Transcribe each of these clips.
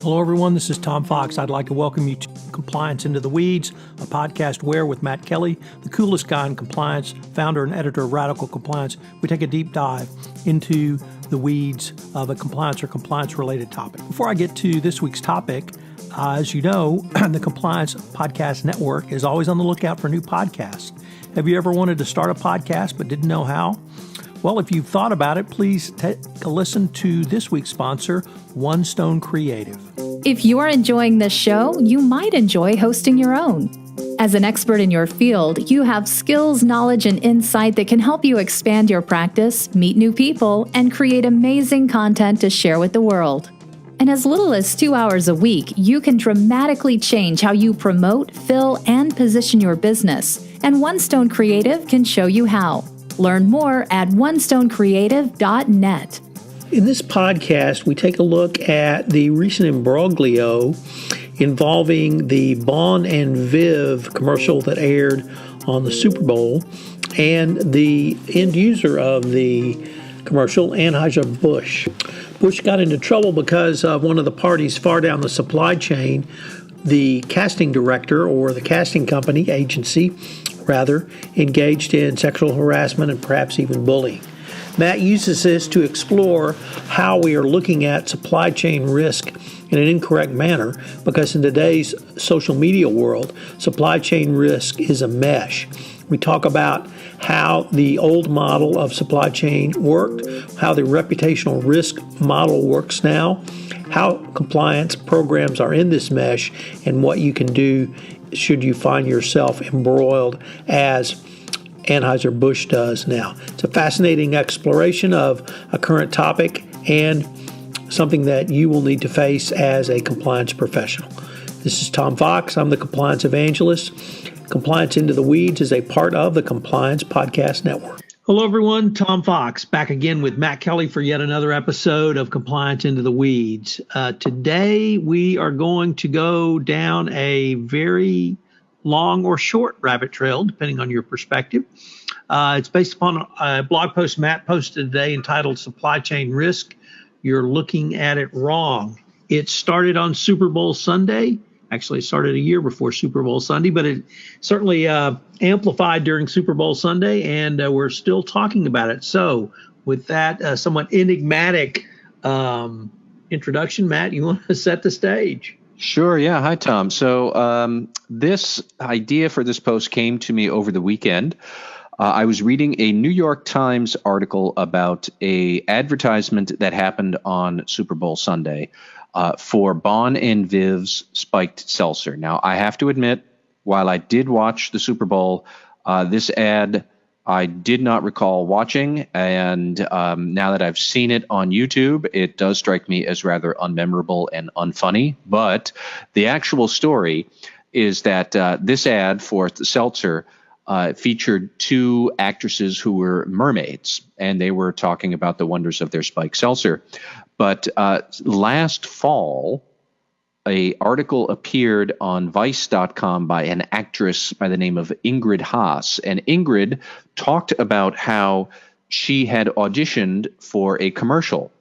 Hello, everyone. This is Tom Fox. I'd like to welcome you to Compliance Into the Weeds, a podcast where, with Matt Kelly, the coolest guy in compliance, founder and editor of Radical Compliance, we take a deep dive into the weeds of a compliance or compliance-related topic. Before I get to this week's topic, as you know, the Compliance Podcast Network is always on the lookout for new podcasts. Have you ever wanted to start a podcast but didn't know how? Well, if you've thought about it, please take a listen to this week's sponsor, One Stone Creative. If you are enjoying this show, you might enjoy hosting your own. As an expert in your field, you have skills, knowledge, and insight that can help you expand your practice, meet new people, and create amazing content to share with the world. In as little as 2 hours a week, you can dramatically change how you promote, fill, and position your business. And One Stone Creative can show you how. Learn more at onestonecreative.net. In this podcast, we take a look at the recent imbroglio involving the Bon Viv commercial that aired on the Super Bowl and the end user of the commercial, Anheuser-Busch. Busch got into trouble because of one of the parties far down the supply chain, the casting director or the casting company, agency, rather, engaged in sexual harassment and perhaps even bullying. Matt uses this to explore how we are looking at supply chain risk in an incorrect manner, because in today's social media world, supply chain risk is a mesh. We talk about how the old model of supply chain worked, how the reputational risk model works now, how compliance programs are in this mesh, and what you can do should you find yourself embroiled as Anheuser-Busch does now. It's a fascinating exploration of a current topic and something that you will need to face as a compliance professional. This is Tom Fox. I'm the Compliance Evangelist. Compliance Into the Weeds is a part of the Compliance Podcast Network. Hello, everyone. Tom Fox back again with Matt Kelly for yet another episode of Compliance Into the Weeds. Today, we are going to go down a very long or short rabbit trail, depending on your perspective. It's based upon a blog post Matt posted today entitled Supply Chain Risk. You're looking at it wrong. It started on Super Bowl Sunday. Actually, it started a year before Super Bowl Sunday, but it certainly amplified during Super Bowl Sunday, and we're still talking about it. So with that somewhat enigmatic introduction, Matt, you want to set the stage? Sure. Yeah. Hi, Tom. So this idea for this post came to me over the weekend. I was reading a New York Times article about a advertisement that happened on Super Bowl Sunday for Bon and Viv's spiked seltzer. Now, I have to admit, while I did watch the Super Bowl, this ad I did not recall watching, and now that I've seen it on YouTube, it does strike me as rather unmemorable and unfunny. But the actual story is that this ad for the seltzer featured two actresses who were mermaids, and they were talking about the wonders of their spiked seltzer. But last fall, an article appeared on Vice.com by an actress by the name of Ingrid Haas. And Ingrid talked about how she had auditioned for a commercial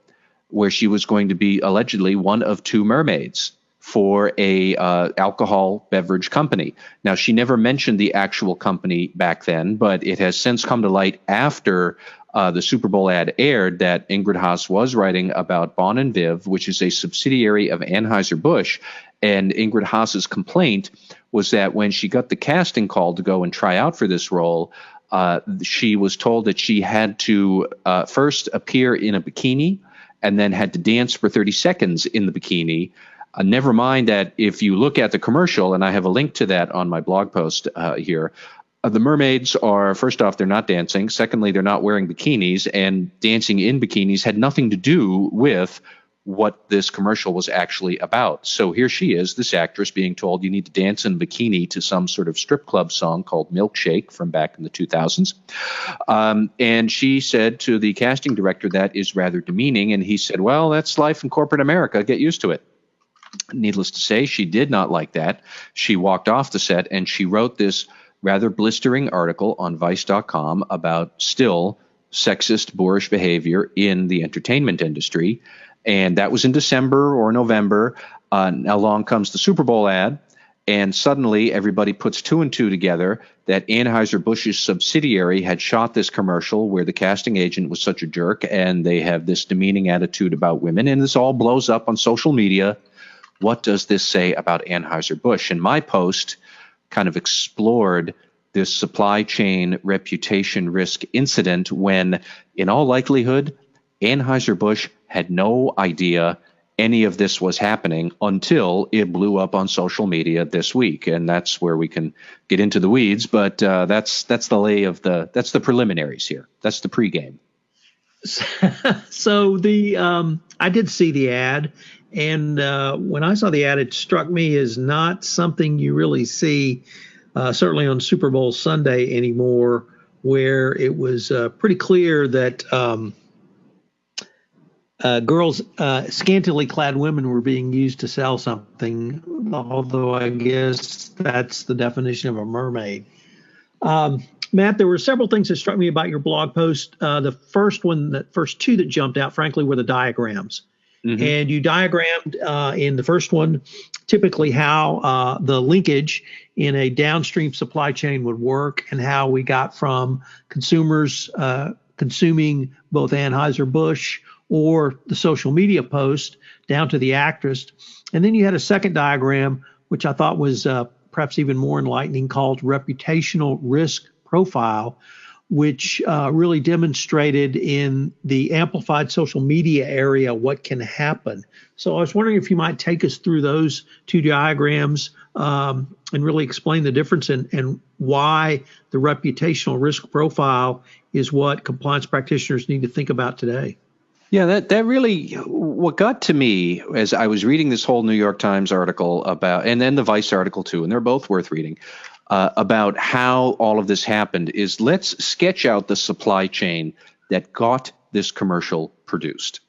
where she was going to be allegedly one of two mermaids for a alcohol beverage company. Now, she never mentioned the actual company back then, but it has since come to light after the Super Bowl ad aired that Ingrid Haas was writing about Bon and Viv, which is a subsidiary of Anheuser-Busch. And Ingrid Haas's complaint was that when she got the casting call to go and try out for this role, she was told that she had to first appear in a bikini and then had to dance for 30 seconds in the bikini. Never mind that if you look at the commercial, and I have a link to that on my blog post here, the mermaids are, first off, they're not dancing. Secondly, they're not wearing bikinis, and dancing in bikinis had nothing to do with what this commercial was actually about. So here she is, this actress, being told you need to dance in a bikini to some sort of strip club song called Milkshake from back in the 2000s. And she said to the casting director, that is rather demeaning. And he said, well, that's life in corporate America. Get used to it. Needless to say, she did not like that. She walked off the set and she wrote this rather blistering article on Vice.com about still sexist, boorish behavior in the entertainment industry. And that was in December or November. Along comes the Super Bowl ad, and suddenly everybody puts two and two together that Anheuser-Busch's subsidiary had shot this commercial where the casting agent was such a jerk, and they have this demeaning attitude about women, and this all blows up on social media. What does this say about Anheuser-Busch? And my post kind of explored this supply chain reputation risk incident when, in all likelihood, Anheuser-Busch had no idea any of this was happening until it blew up on social media this week. And that's where we can get into the weeds, but that's the preliminaries here. That's the pregame. So I did see the ad, and when I saw the ad, it struck me as not something you really see, certainly on Super Bowl Sunday anymore, where it was pretty clear that scantily clad women were being used to sell something, although I guess that's the definition of a mermaid. Matt, there were several things that struck me about your blog post. The first two that jumped out, frankly, were the diagrams. Mm-hmm. And you diagrammed in the first one typically how the linkage in a downstream supply chain would work and how we got from consumers consuming both Anheuser-Busch or the social media post down to the actress. And then you had a second diagram, which I thought was perhaps even more enlightening, called reputational risk profile, which really demonstrated in the amplified social media area what can happen. So I was wondering if you might take us through those two diagrams and really explain the difference and why the reputational risk profile is what compliance practitioners need to think about today. Yeah, that really, what got to me as I was reading this whole New York Times article about, and then the Vice article too, and they're both worth reading, about how all of this happened is let's sketch out the supply chain that got this commercial produced.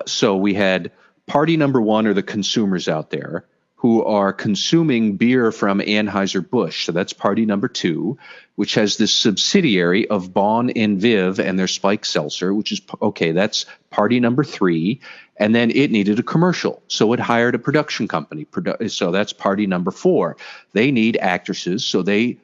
So we had party number one are the consumers out there who are consuming beer from Anheuser-Busch. So that's party number two, which has this subsidiary of Bon and Viv and their spike seltzer, which is, okay, that's party number three. And then it needed a commercial. So it hired a production company. So that's party number four. They need actresses. So they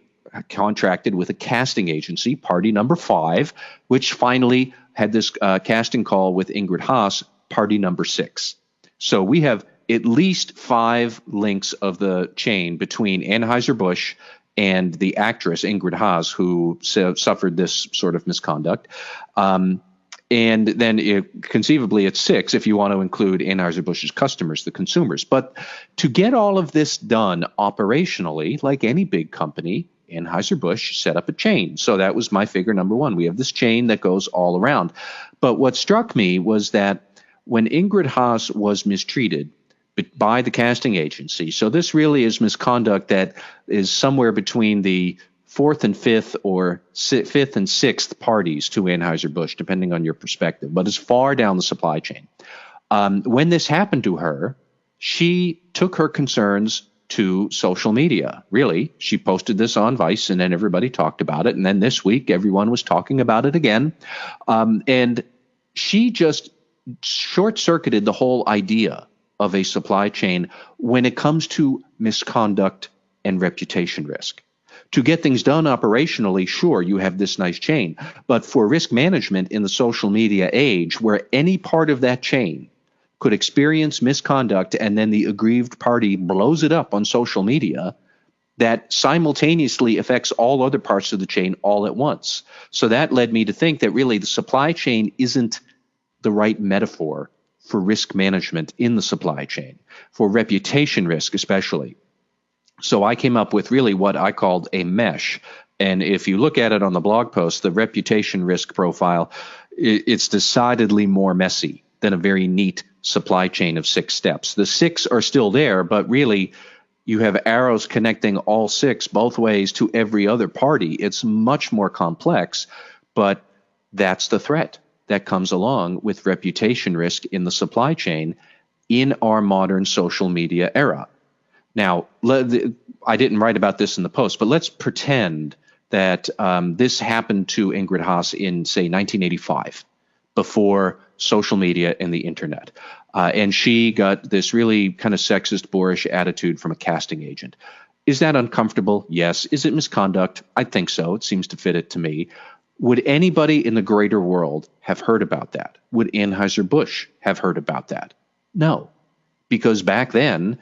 contracted with a casting agency, party number five, which finally had this casting call with Ingrid Haas, party number six. So we have at least five links of the chain between Anheuser-Busch and the actress Ingrid Haas, who suffered this sort of misconduct. And then conceivably it's six if you want to include Anheuser-Busch's customers, the consumers. But to get all of this done operationally, like any big company, Anheuser-Busch set up a chain. So that was my figure number one. We have this chain that goes all around. But what struck me was that when Ingrid Haas was mistreated by the casting agency, so this really is misconduct that is somewhere between the fourth and fifth or fifth and sixth parties to Anheuser-Busch, depending on your perspective, but is far down the supply chain. When this happened to her, she took her concerns to social media. Really, she posted this on Vice, and then everybody talked about it. And then this week, everyone was talking about it again. And she just short-circuited the whole idea of a supply chain when it comes to misconduct and reputation risk. To get things done operationally, sure, you have this nice chain. But for risk management in the social media age, where any part of that chain could experience misconduct and then the aggrieved party blows it up on social media, that simultaneously affects all other parts of the chain all at once. So that led me to think that really the supply chain isn't the right metaphor for risk management in the supply chain, for reputation risk especially. So I came up with really what I called a mesh. And if you look at it on the blog post, the reputation risk profile, it's decidedly more messy than a very neat supply chain of 6 steps. The 6 are still there, but really you have arrows connecting all 6 both ways to every other party. It's much more complex, but that's the threat that comes along with reputation risk in the supply chain in our modern social media era. Now, I didn't write about this in the post, but let's pretend that this happened to Ingrid Haas in, say, 1985, before social media and the internet. And she got this really kind of sexist, boorish attitude from a casting agent. Is that uncomfortable? Yes. Is it misconduct? I think so. It seems to fit it to me. Would anybody in the greater world have heard about that? Would Anheuser-Busch have heard about that? No. Because back then,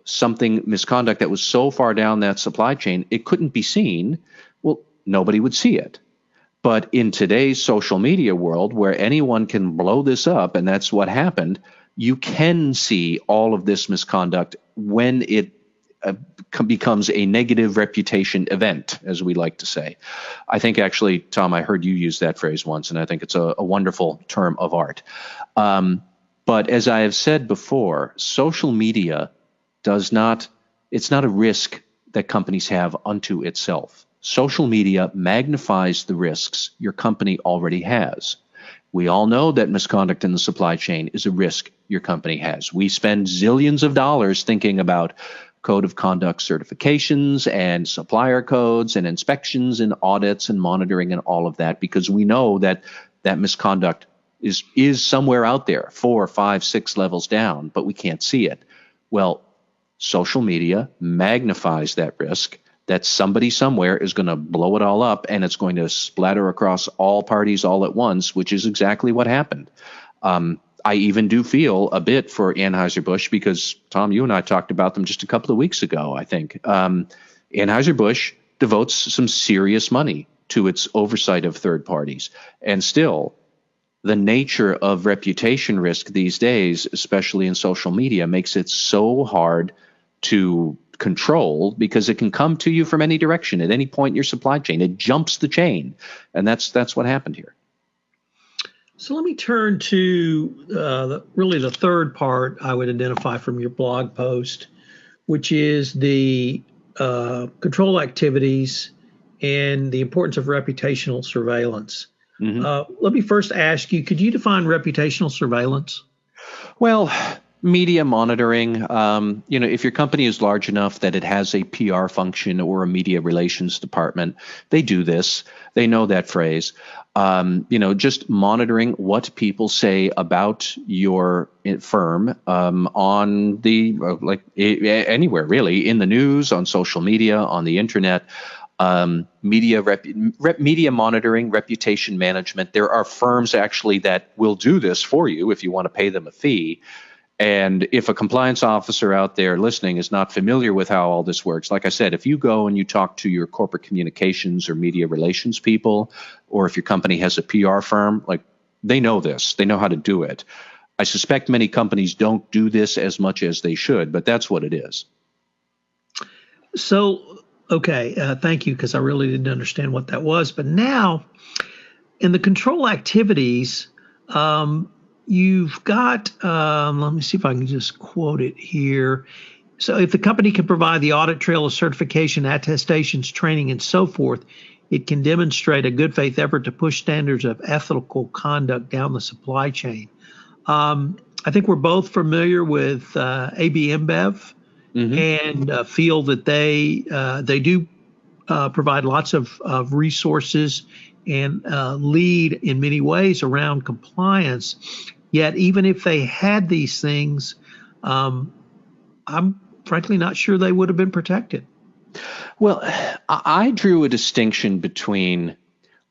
something misconduct that was so far down that supply chain, it couldn't be seen. Well, nobody would see it. But in today's social media world, where anyone can blow this up, and that's what happened, you can see all of this misconduct when it becomes a negative reputation event, as we like to say. I think actually, Tom, I heard you use that phrase once, and I think it's a wonderful term of art. But as I have said before, social media it's not a risk that companies have unto itself. Social media magnifies the risks your company already has. We all know that misconduct in the supply chain is a risk your company has. We spend zillions of dollars thinking about code of conduct certifications and supplier codes and inspections and audits and monitoring and all of that, because we know that misconduct is somewhere out there, 4, 5, 6 levels down, but we can't see it. Well, social media magnifies that risk that somebody somewhere is going to blow it all up, and it's going to splatter across all parties all at once, which is exactly what happened. I even do feel a bit for Anheuser-Busch because, Tom, you and I talked about them just a couple of weeks ago, I think. Anheuser-Busch devotes some serious money to its oversight of third parties. And still, the nature of reputation risk these days, especially in social media, makes it so hard to control because it can come to you from any direction at any point in your supply chain. It jumps the chain. And that's what happened here. So let me turn to really the third part I would identify from your blog post, which is the control activities and the importance of reputational surveillance. Mm-hmm. Let me first ask you, could you define reputational surveillance? Well, media monitoring, if your company is large enough that it has a PR function or a media relations department, they do this. They know that phrase. Just monitoring what people say about your firm on the anywhere really, in the news, on social media, on the internet. Media monitoring, reputation management. There are firms actually that will do this for you if you want to pay them a fee. And if a compliance officer out there listening is not familiar with how all this works, like I said, if you go and you talk to your corporate communications or media relations people, or if your company has a PR firm, they know this, they know how to do it. I suspect many companies don't do this as much as they should, but that's what it is. So, okay, thank you, because I really didn't understand what that was. But now, in the control activities, you've got, let me see if I can just quote it here. So if the company can provide the audit trail of certification, attestations, training, and so forth, it can demonstrate a good faith effort to push standards of ethical conduct down the supply chain. I think we're both familiar with AB InBev, mm-hmm. and feel that they do provide lots of resources and lead in many ways around compliance. Yet, even if they had these things, I'm frankly not sure they would have been protected. Well, I drew a distinction between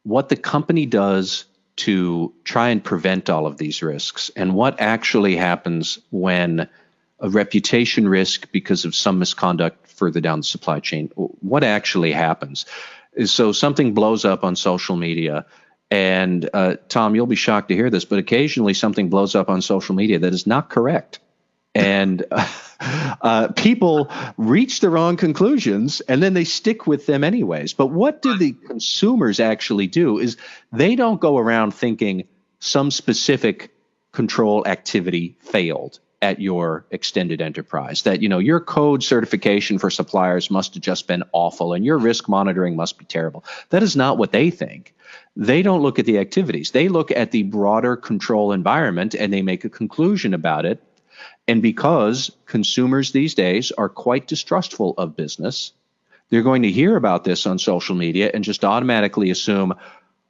what the company does to try and prevent all of these risks and what actually happens when a reputation risk because of some misconduct further down the supply chain. What actually happens is, so something blows up on social media, and Tom, you'll be shocked to hear this, but occasionally something blows up on social media that is not correct. And people reach the wrong conclusions, and then they stick with them anyways. But what do the consumers actually do is they don't go around thinking some specific control activity failed at your extended enterprise, that, your code certification for suppliers must have just been awful and your risk monitoring must be terrible. That is not what they think. They don't look at the activities. They look at the broader control environment and they make a conclusion about it. And because consumers these days are quite distrustful of business, they're going to hear about this on social media and just automatically assume,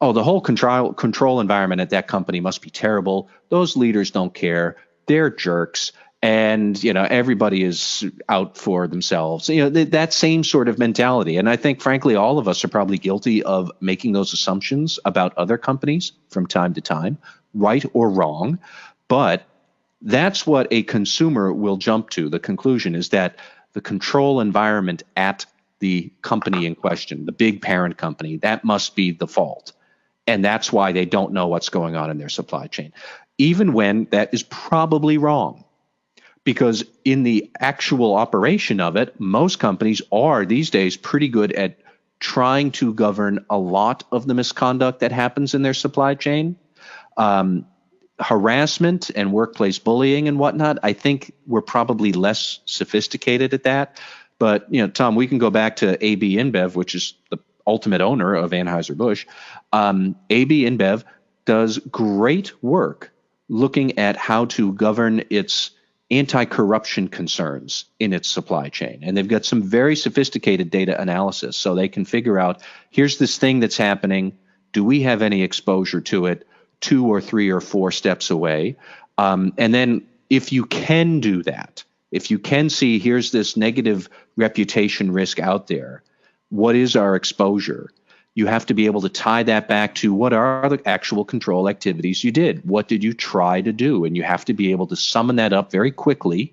oh, the whole control environment at that company must be terrible. Those leaders don't care. They're jerks. And, everybody is out for themselves. That same sort of mentality. And I think, frankly, all of us are probably guilty of making those assumptions about other companies from time to time, right or wrong. But that's what a consumer will jump to. The conclusion is that the control environment at the company in question, the big parent company, that must be the fault. And that's why they don't know what's going on in their supply chain, even when that is probably wrong. Because in the actual operation of it, most companies are these days pretty good at trying to govern a lot of the misconduct that happens in their supply chain. Harassment and workplace bullying and whatnot, I think we're probably less sophisticated at that. But, Tom, we can go back to AB InBev, which is the ultimate owner of Anheuser-Busch. AB InBev does great work looking at how to govern its anti-corruption concerns in its supply chain. And they've got some very sophisticated data analysis, so they can figure out, here's this thing that's happening. Do we have any exposure to it 2 or 3 or 4 steps away? And then if you can do that, if you can see here's this negative reputation risk out there, what is our exposure? You have to be able to tie that back to what are the actual control activities you did? What did you try to do? And you have to be able to summon that up very quickly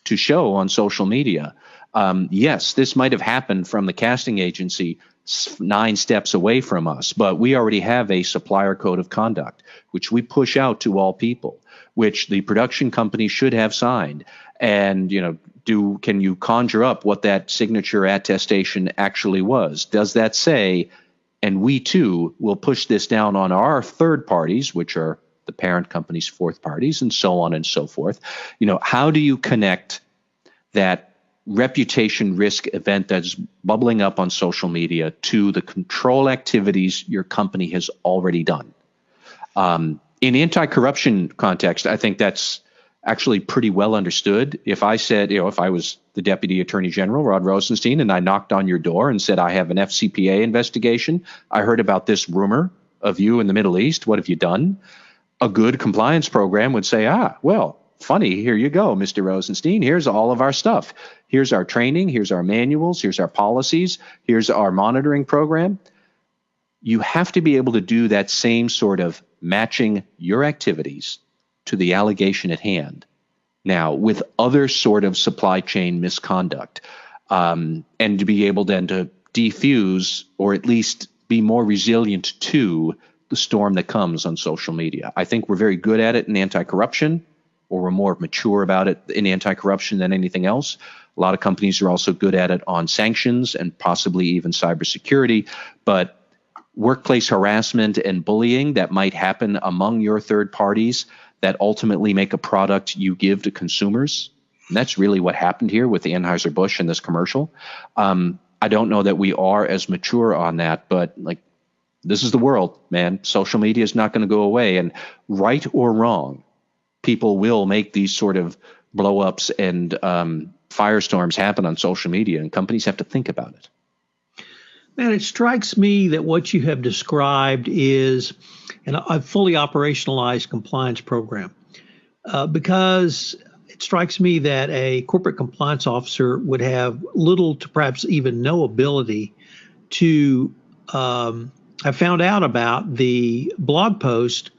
to show on social media. Yes, this might have happened from the casting agency 9 steps away from us, but we already have a supplier code of conduct, which we push out to all people, which the production company should have signed. And, can you conjure up what that signature attestation actually was? Does that say, and we too will push this down on our third parties, which are the parent company's fourth parties, and so on and so forth? How do you connect that reputation risk event that's bubbling up on social media to the control activities your company has already done? In anti-corruption context, I think that's actually pretty well understood. If I said, if I was the Deputy Attorney General, Rod Rosenstein, and I knocked on your door and said, I have an FCPA investigation, I heard about this rumor of you in the Middle East, what have you done? A good compliance program would say, well, funny, here you go, Mr. Rosenstein, here's all of our stuff. Here's our training, here's our manuals, here's our policies, here's our monitoring program. You have to be able to do that same sort of matching your activities to the allegation at hand. Now, with other sort of supply chain misconduct, and to be able then to defuse or at least be more resilient to the storm that comes on social media. I think we're very good at it in anti-corruption, or we're more mature about it in anti-corruption than anything else. A lot of companies are also good at it on sanctions and possibly even cybersecurity, but workplace harassment and bullying that might happen among your third parties that ultimately make a product you give to consumers. And that's really what happened here with the Anheuser-Busch and this commercial. I don't know that we are as mature on that, but this is the world, man. Social media is not going to go away. And right or wrong, people will make these sort of blow-ups and firestorms happen on social media, and companies have to think about it. Man, it strikes me that what you have described is a fully operationalized compliance program, because it strikes me that a corporate compliance officer would have little to perhaps even no ability to have found out about the blog post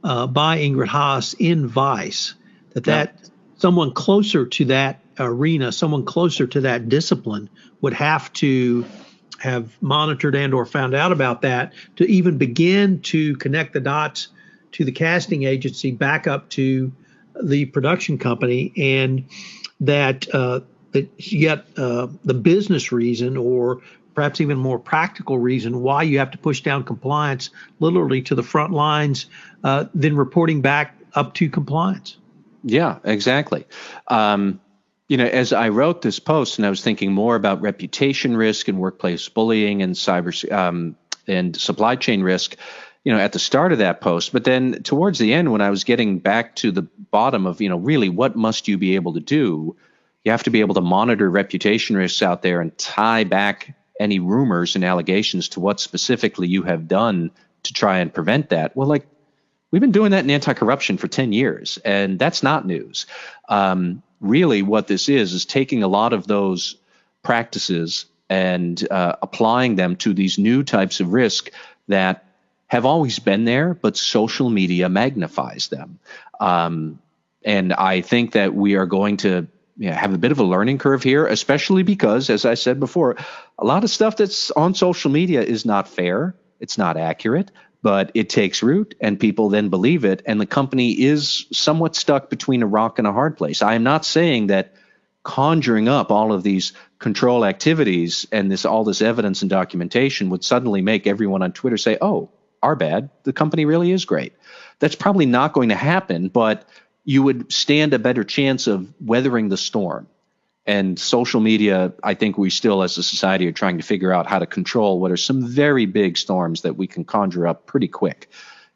by Ingrid Haas in Vice, that someone closer to that arena, someone closer to that discipline would have to have monitored and or found out about that to even begin to connect the dots to the casting agency back up to the production company, and that yet the business reason, or perhaps even more practical reason, why you have to push down compliance literally to the front lines, then reporting back up to compliance. Yeah, exactly. As I wrote this post, and I was thinking more about reputation risk and workplace bullying and cyber and supply chain risk, at the start of that post. But then towards the end, when I was getting back to the bottom of, really what must you be able to do? You have to be able to monitor reputation risks out there and tie back any rumors and allegations to what specifically you have done to try and prevent that. Well, like, we've been doing that in anti-corruption for 10 years, and that's not news. Really, what this is taking a lot of those practices and applying them to these new types of risk that have always been there, but social media magnifies them. And I think that we are going to have a bit of a learning curve here, especially because, as I said before, a lot of stuff that's on social media is not fair. It's not accurate, but it takes root and people then believe it. And the company is somewhat stuck between a rock and a hard place. I am not saying that conjuring up all of these control activities and all this evidence and documentation would suddenly make everyone on Twitter say, oh, our bad, the company really is great. That's probably not going to happen, but you would stand a better chance of weathering the storm. And social media, I think we still as a society are trying to figure out how to control what are some very big storms that we can conjure up pretty quick.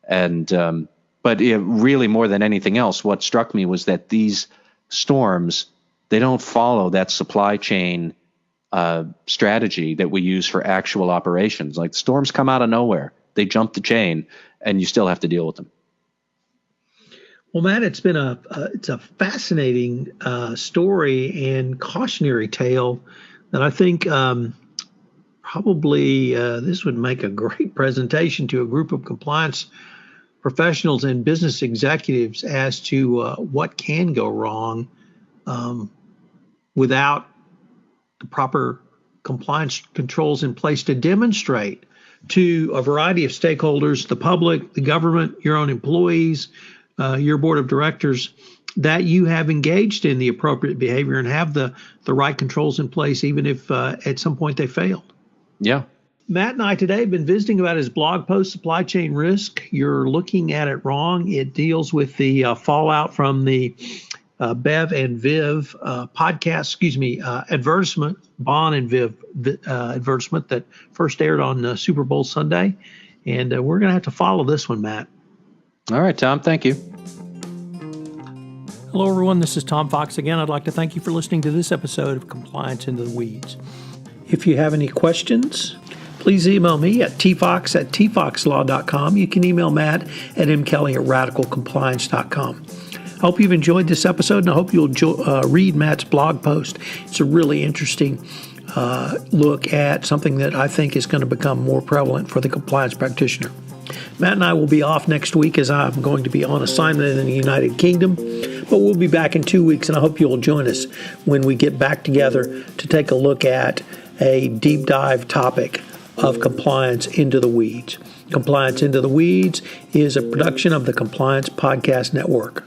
And but really more than anything else, what struck me was that these storms, they don't follow that supply chain strategy that we use for actual operations. Like, storms come out of nowhere. They jump the chain, and you still have to deal with them. Well, Matt, it's been it's a fascinating story and cautionary tale that I think probably this would make a great presentation to a group of compliance professionals and business executives as to what can go wrong without the proper compliance controls in place to demonstrate to a variety of stakeholders, the public, the government, your own employees, your board of directors, that you have engaged in the appropriate behavior and have the right controls in place, even if at some point they failed. Yeah. Matt and I today have been visiting about his blog post, Supply Chain Risk. You're looking at it wrong. It deals with the fallout from the Bev and Viv advertisement, Bon and Viv advertisement that first aired on Super Bowl Sunday. And we're going to have to follow this one, Matt. All right, Tom, thank you. Hello, everyone. This is Tom Fox again. I'd like to thank you for listening to this episode of Compliance Into the Weeds. If you have any questions, please email me at tfox@tfoxlaw.com. You can email Matt at mkelly@radicalcompliance.com. I hope you've enjoyed this episode, and I hope you'll read Matt's blog post. It's a really interesting look at something that I think is going to become more prevalent for the compliance practitioner. Matt and I will be off next week as I'm going to be on assignment in the United Kingdom, but we'll be back in 2 weeks, and I hope you'll join us when we get back together to take a look at a deep dive topic of Compliance Into the Weeds. Compliance Into the Weeds is a production of the Compliance Podcast Network.